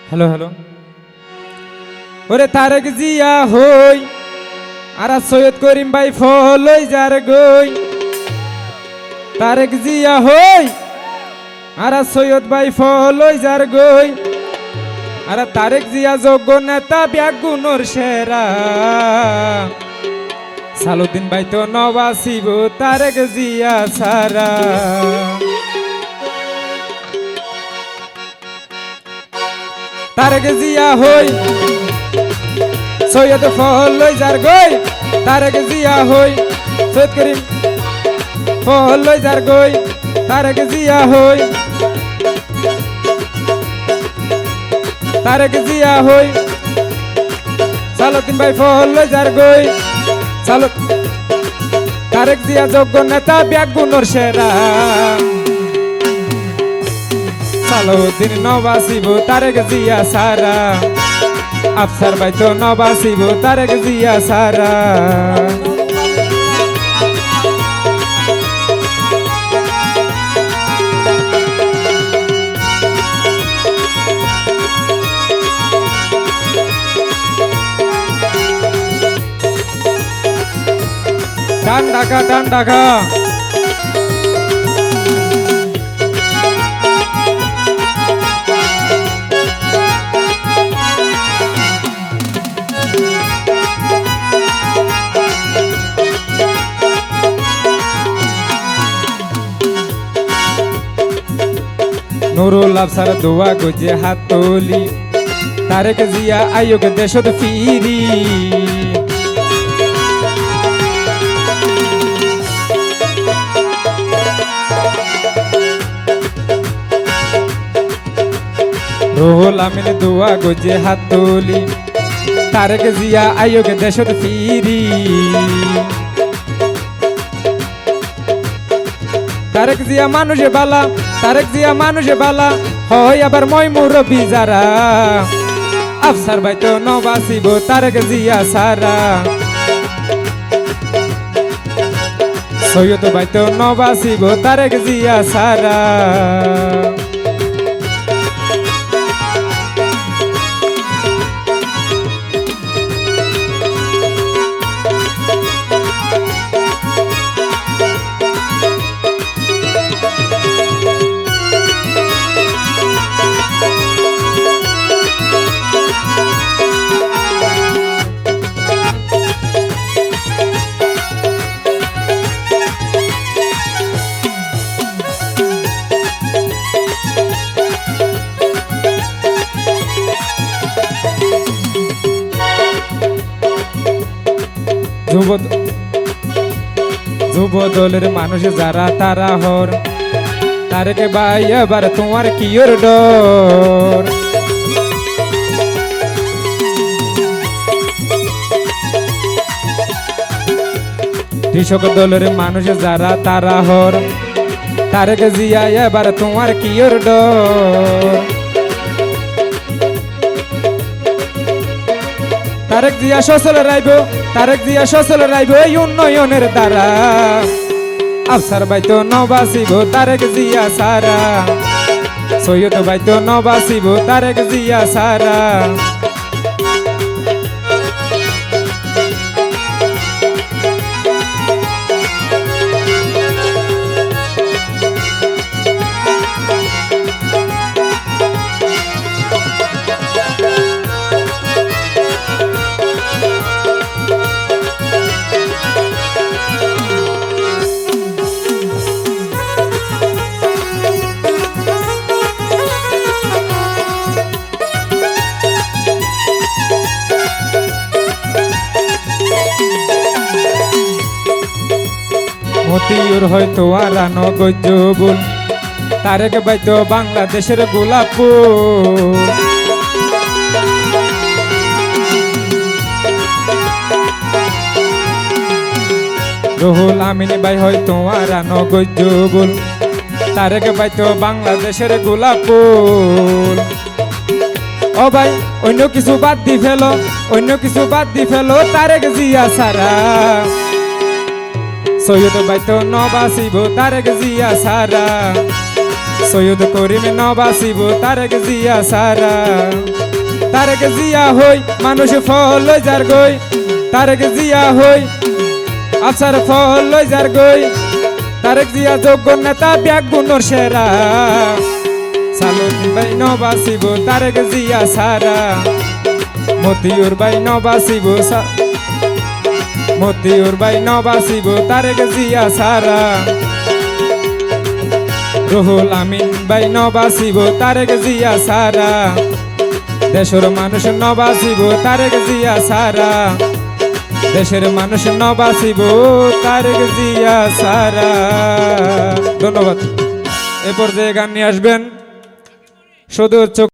Hello hello ওরে তারেক জিয়া হই আর সৈয়দ করিম ভাই ফলই যার গই তারেক জিয়া হই আর সৈয়দ ভাই ফলই যার গই আর তারেক জিয়া যোগ্য নেতা ব্যাগুনোর সেরা সালুদ্দিন ভাই তো নবাসিব তারেক জিয়া সারা তারেক জিয়া হই সৈয়দ ফলই যার গই তারেক জিয়া হই সৈয়দ করিম ফলই যার গই তারেক জিয়া হই তারেক জিয়া হই সালুদ্দিন ভাই ফলই যার গই তারেক জিয়া যোগ্য নেতা ব্যাগুনোর সেরা সালুদ্দিন নবাসিব তারেক জিয়া সারা আফসার ভাই তো নবাসিব তারেক জিয়া সারা টান ডাকা নুরুল আফসার দোয়া গুজে হাত তোলি তারেক জিয়া আয়োগ দেশত ফিরি রোহুল আমিন দোয়া গুজে হাত তোলি তারেক জিয়া আয়োগ দেশত ফিরি তারেক জিয়া মানুষে বালা তারেক জিয়া মানুষে বালা হয় আবার মই মুরব্বি যারা আফসার ভাই তো নবাসিব তারেক জিয়া সারা সৈয়দ ভাই তো নবাসিব তারেক জিয়া সারা যুব দলের মানুষ যারা তারা হর তারেক ভাই এবার তোমার কিয়র ডর কৃষক দলের মানুষ যারা তারা হর তারেক জিয়া এবার তোমার কিয়র ডর তারেক জিয়া সচল রাইব এই উন্নয়নের দ্বারা আফসার ভাই তো নবাসিব তারেক জিয়া সারা সৈয়দ ভাই তো নবাসিব তারেক জিয়া সারা মতিউর হয়তো আরানো গজ্জবুল তারেক ভাই তো বাংলাদেশের গোলাপুর রুহুল আমিন ভাই হয়তো আরানো গজ্জবুল তারেক ভাই তো বাংলাদেশের গোলাপুর ও ভাই অন্য কিছু বাদ দি ফেলো তারেক জিয়া সারা সৈয়দ ভাই তো নবাসিব তারেক জিয়া সারা সৈয়দ করিম নবাসিব তারেক জিয়া সারা তারেক জিয়া হই মানুষ ফল লই যার গই তারেক জিয়া হই আছার ফল লই যার গই তারেক জিয়া যোগ্য নেতা ব্যাগ গুণর সেরা সালুদ্দিন ভাই নবাসিব তারেক জিয়া সারা মতিউর ভাই নবাসিব মতিউর ভাই নবাসিব তারেক জিয়া সারা রুহুল আমিন ভাই নবাসিব তারেক জিয়া সারা দেশের মানুষ নবাসিব তারেক জিয়া সারা দেশের মানুষ নবাসিব তারেক জিয়া সারা। ধন্যবাদ। এ পর্যায়ে গান নিয়ে আসবেন শুধু